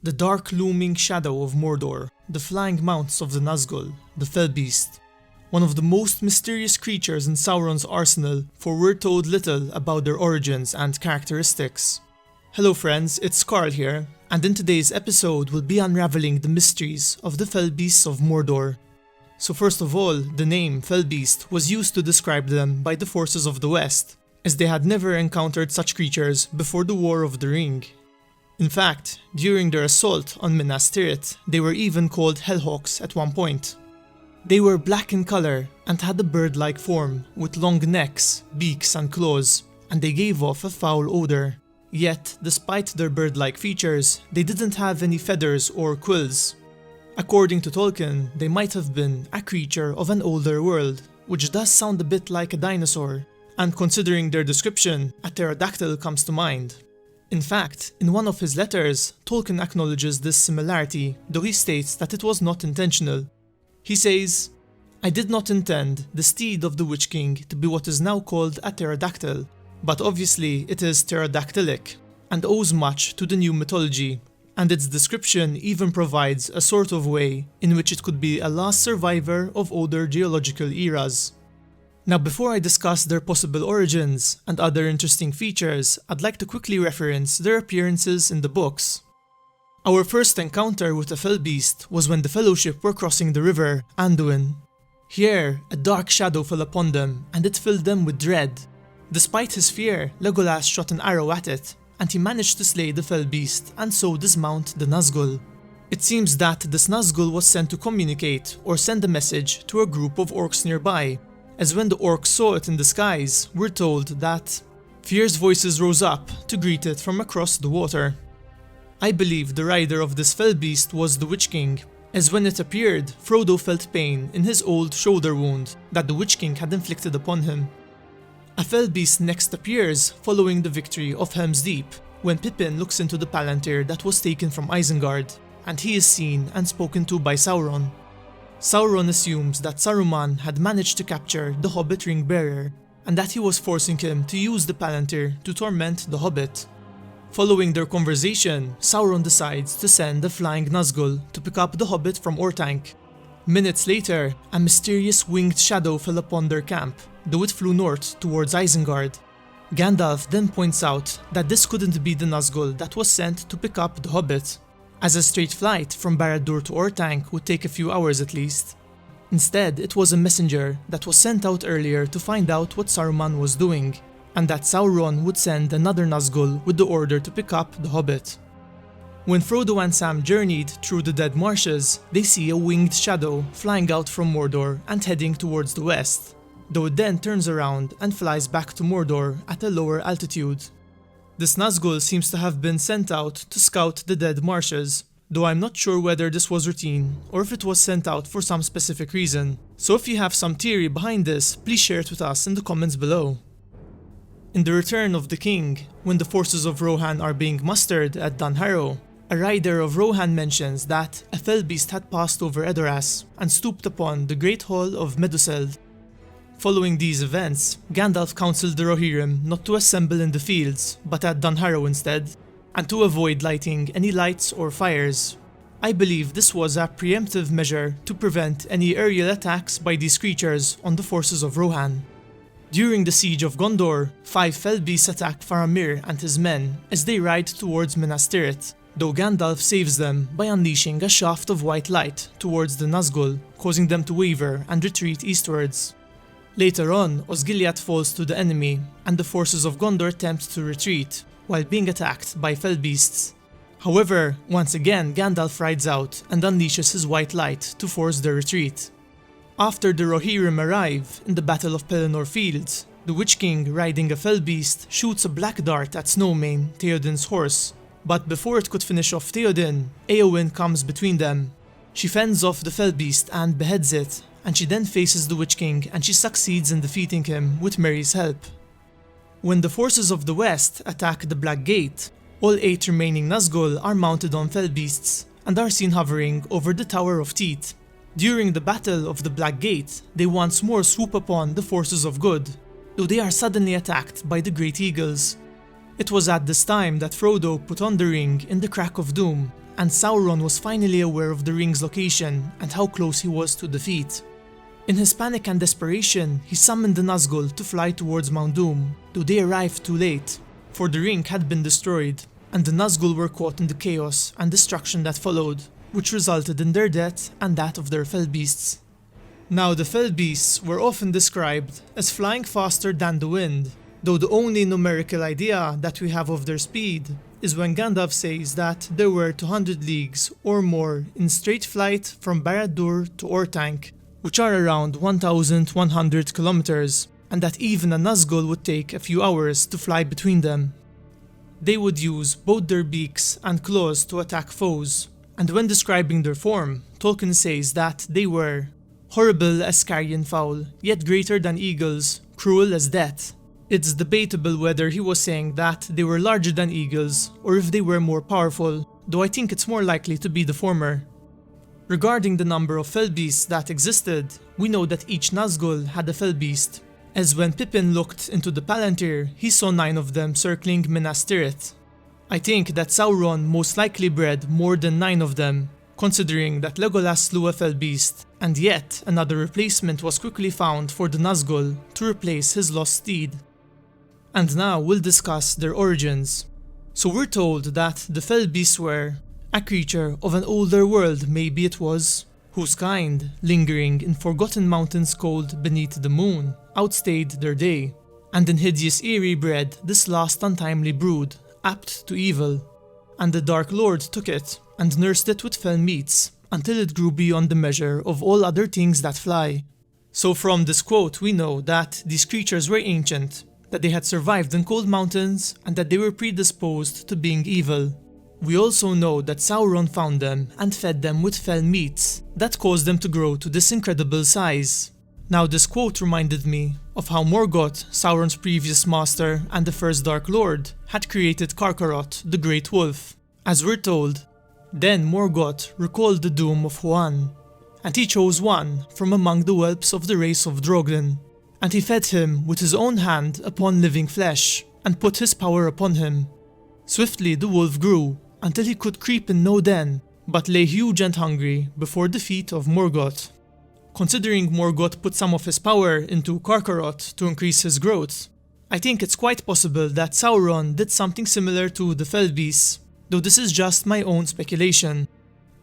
The dark looming shadow of Mordor, the flying mounts of the Nazgul, the Fellbeast. One of the most mysterious creatures in Sauron's arsenal, for we're told little about their origins and characteristics. Hello friends, it's Carl here, and in today's episode we'll be unraveling the mysteries of the Fellbeasts of Mordor. So first of all, the name Fellbeast was used to describe them by the forces of the West, as they had never encountered such creatures before the War of the Ring. In fact, during their assault on Minas Tirith, they were even called Hellhawks at one point. They were black in color and had a bird-like form, with long necks, beaks and claws, and they gave off a foul odor. Yet, despite their bird-like features, they didn't have any feathers or quills. According to Tolkien, they might have been a creature of an older world, which does sound a bit like a dinosaur, and considering their description, a pterodactyl comes to mind. In fact, in one of his letters, Tolkien acknowledges this similarity, though he states that it was not intentional. He says, "I did not intend the steed of the Witch King to be what is now called a pterodactyl, but obviously it is pterodactylic, and owes much to the new mythology, and its description even provides a sort of way in which it could be a last survivor of older geological eras." Now before I discuss their possible origins and other interesting features, I'd like to quickly reference their appearances in the books. Our first encounter with the Fellbeast was when the Fellowship were crossing the river Anduin. Here, a dark shadow fell upon them, and it filled them with dread. Despite his fear, Legolas shot an arrow at it, and he managed to slay the Fellbeast and so dismount the Nazgul. It seems that this Nazgul was sent to communicate or send a message to a group of orcs nearby, as when the orcs saw it in the skies, we're told that fierce voices rose up to greet it from across the water. I believe the rider of this Fellbeast was the Witch King, as when it appeared, Frodo felt pain in his old shoulder wound that the Witch King had inflicted upon him. A Fellbeast next appears following the victory of Helm's Deep, when Pippin looks into the Palantir that was taken from Isengard, and he is seen and spoken to by Sauron. Sauron assumes that Saruman had managed to capture the Hobbit Ring-bearer, and that he was forcing him to use the Palantir to torment the Hobbit. Following their conversation, Sauron decides to send a flying Nazgul to pick up the Hobbit from Orthanc. Minutes later, a mysterious winged shadow fell upon their camp, though it flew north towards Isengard. Gandalf then points out that this couldn't be the Nazgul that was sent to pick up the Hobbit, as a straight flight from Barad-dûr to Orthanc would take a few hours at least. Instead, it was a messenger that was sent out earlier to find out what Saruman was doing, and that Sauron would send another Nazgul with the order to pick up the Hobbit. When Frodo and Sam journeyed through the Dead Marshes, they see a winged shadow flying out from Mordor and heading towards the west, though it then turns around and flies back to Mordor at a lower altitude. This Nazgul seems to have been sent out to scout the Dead Marshes, though I'm not sure whether this was routine or if it was sent out for some specific reason, so if you have some theory behind this, please share it with us in the comments below. In The Return of the King, when the forces of Rohan are being mustered at Dunharrow, a rider of Rohan mentions that a Fellbeast had passed over Edoras and stooped upon the Great Hall of Meduseld. Following these events, Gandalf counseled the Rohirrim not to assemble in the fields, but at Dunharrow instead, and to avoid lighting any lights or fires. I believe this was a preemptive measure to prevent any aerial attacks by these creatures on the forces of Rohan. During the siege of Gondor, 5 Fellbeasts attack Faramir and his men as they ride towards Minas Tirith, though Gandalf saves them by unleashing a shaft of white light towards the Nazgul, causing them to waver and retreat eastwards. Later on, Osgiliath falls to the enemy, and the forces of Gondor attempt to retreat, while being attacked by Fellbeasts. However, once again Gandalf rides out and unleashes his white light to force their retreat. After the Rohirrim arrive in the Battle of Pelennor Fields, the Witch King riding a Fellbeast shoots a black dart at Snowmane, Theoden's horse, but before it could finish off Theoden, Éowyn comes between them. She fends off the Fellbeast and beheads it, and she then faces the Witch King and she succeeds in defeating him with Merry's help. When the forces of the West attack the Black Gate, all 8 remaining Nazgul are mounted on Fellbeasts and are seen hovering over the Tower of Teeth. During the Battle of the Black Gate, they once more swoop upon the forces of good, though they are suddenly attacked by the Great Eagles. It was at this time that Frodo put on the ring in the Crack of Doom, and Sauron was finally aware of the ring's location and how close he was to defeat. In his panic and desperation, he summoned the Nazgul to fly towards Mount Doom, though they arrived too late, for the ring had been destroyed, and the Nazgul were caught in the chaos and destruction that followed, which resulted in their death and that of their Fellbeasts. Now the Fellbeasts were often described as flying faster than the wind, though the only numerical idea that we have of their speed is when Gandalf says that they were 200 leagues or more in straight flight from Barad-dûr to Orthanc, which are around 1,100 kilometers, and that even a Nazgul would take a few hours to fly between them. They would use both their beaks and claws to attack foes, and when describing their form, Tolkien says that they were horrible as carrion fowl, yet greater than eagles, cruel as death. It's debatable whether he was saying that they were larger than eagles or if they were more powerful, though I think it's more likely to be the former. Regarding the number of Fellbeasts that existed, we know that each Nazgul had a Fellbeast, as when Pippin looked into the Palantir, he saw 9 of them circling Minas Tirith. I think that Sauron most likely bred more than 9 of them, considering that Legolas slew a Fellbeast, and yet another replacement was quickly found for the Nazgul to replace his lost steed. And now we'll discuss their origins. So we're told that the Fellbeasts were a creature of an older world, maybe it was, whose kind, lingering in forgotten mountains cold beneath the moon, outstayed their day, and in hideous Eyrie bred this last untimely brood, apt to evil. And the Dark Lord took it, and nursed it with fell meats, until it grew beyond the measure of all other things that fly. So from this quote we know that these creatures were ancient, that they had survived in cold mountains, and that they were predisposed to being evil. We also know that Sauron found them and fed them with fell meats that caused them to grow to this incredible size. Now this quote reminded me of how Morgoth, Sauron's previous master and the first Dark Lord, had created Carcharoth, the Great Wolf. As we're told, then Morgoth recalled the doom of Huan, and he chose one from among the whelps of the race of Drogon, and he fed him with his own hand upon living flesh, and put his power upon him. Swiftly the wolf grew, until he could creep in no den, but lay huge and hungry before the feet of Morgoth. Considering Morgoth put some of his power into Carcharoth to increase his growth, I think it's quite possible that Sauron did something similar to the Fellbeasts, though this is just my own speculation.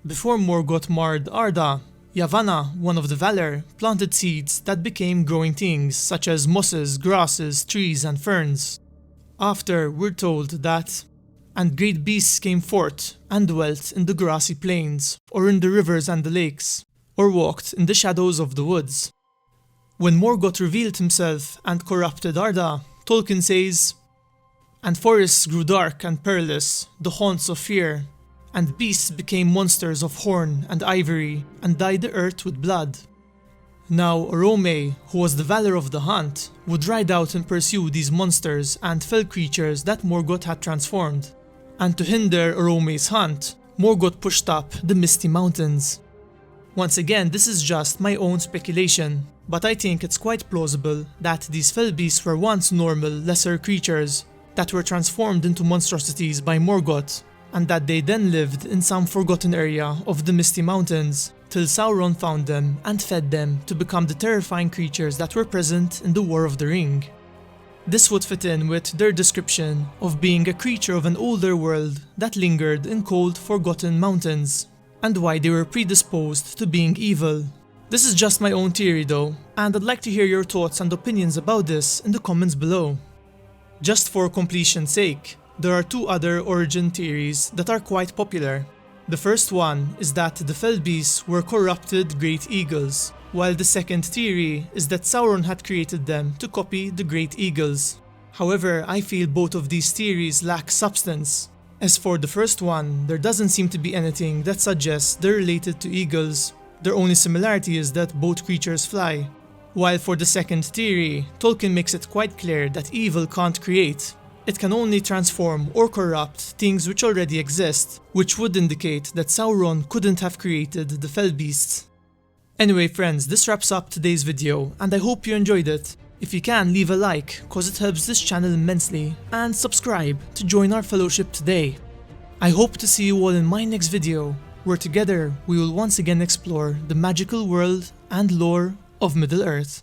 Before Morgoth marred Arda, Yavanna, one of the Valar, planted seeds that became growing things such as mosses, grasses, trees and ferns. After, we're told that and great beasts came forth and dwelt in the grassy plains, or in the rivers and the lakes, or walked in the shadows of the woods. When Morgoth revealed himself and corrupted Arda, Tolkien says, and forests grew dark and perilous, the haunts of fear, and beasts became monsters of horn and ivory, and dyed the earth with blood. Now Orome, who was the Valar of the Hunt, would ride out and pursue these monsters and fell creatures that Morgoth had transformed. And to hinder Orome's hunt, Morgoth pushed up the misty mountains. Once again, this is just my own speculation, but I think it's quite plausible that these Fellbeasts were once normal, lesser creatures that were transformed into monstrosities by Morgoth, and that they then lived in some forgotten area of the Misty Mountains, till Sauron found them and fed them to become the terrifying creatures that were present in the War of the Ring. This would fit in with their description of being a creature of an older world that lingered in cold, forgotten mountains, and why they were predisposed to being evil. This is just my own theory though, and I'd like to hear your thoughts and opinions about this in the comments below. Just for completion's sake, there are 2 other origin theories that are quite popular. The first one is that the Fellbeasts were corrupted great eagles, while the second theory is that Sauron had created them to copy the great eagles. However, I feel both of these theories lack substance. As for the first one, there doesn't seem to be anything that suggests they're related to eagles. Their only similarity is that both creatures fly. While for the second theory, Tolkien makes it quite clear that evil can't create. It can only transform or corrupt things which already exist, which would indicate that Sauron couldn't have created the Fellbeasts. Anyway friends, this wraps up today's video, and I hope you enjoyed it. If you can, leave a like, cause it helps this channel immensely, and subscribe to join our fellowship today. I hope to see you all in my next video, where together we will once again explore the magical world and lore of Middle-earth.